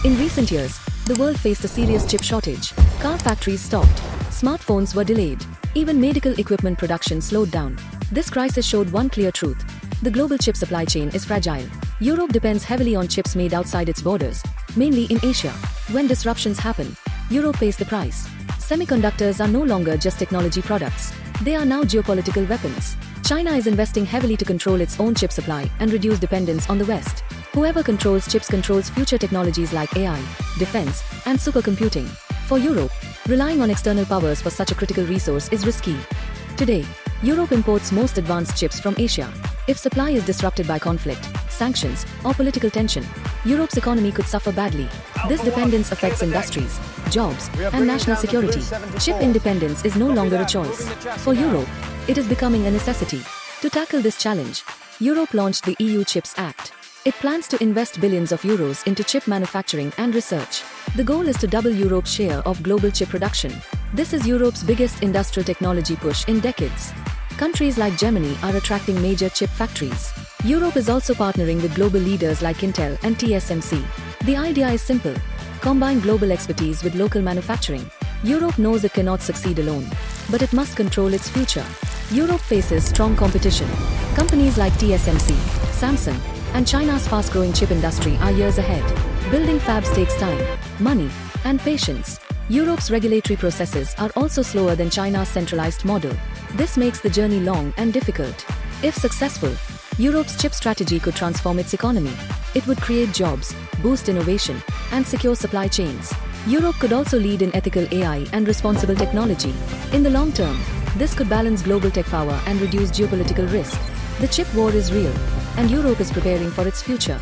In recent years, the world faced a serious chip shortage. Car factories stopped. Smartphones were delayed. Even medical equipment production slowed down. This crisis showed one clear truth. The global chip supply chain is fragile. Europe depends heavily on chips made outside its borders, mainly in Asia. When disruptions happen, Europe pays the price. Semiconductors are no longer just technology products. They are now geopolitical weapons. China is investing heavily to control its own chip supply and reduce dependence on the West. Whoever controls chips controls future technologies like AI, defense, and supercomputing. For Europe, relying on external powers for such a critical resource is risky. Today, Europe imports most advanced chips from Asia. If supply is disrupted by conflict, sanctions, or political tension, Europe's economy could suffer badly. This dependence affects industries, jobs, and national security. Chip independence is no longer a choice. For Europe, it is becoming a necessity. To tackle this challenge, Europe launched the EU Chips Act. It plans to invest billions of euros into chip manufacturing and research. The goal is to double Europe's share of global chip production. This is Europe's biggest industrial technology push in decades. Countries like Germany are attracting major chip factories. Europe is also partnering with global leaders like Intel and TSMC. The idea is simple: combine global expertise with local manufacturing. Europe knows it cannot succeed alone, but it must control its future. Europe faces strong competition. Companies like TSMC, Samsung, and China's fast-growing chip industry are years ahead. Building fabs takes time, money, and patience. Europe's regulatory processes are also slower than China's centralized model. This makes the journey long and difficult. If successful, Europe's chip strategy could transform its economy. It would create jobs, boost innovation, and secure supply chains. Europe could also lead in ethical AI and responsible technology. In the long term, this could balance global tech power and reduce geopolitical risk. The chip war is real, and Europe is preparing for its future.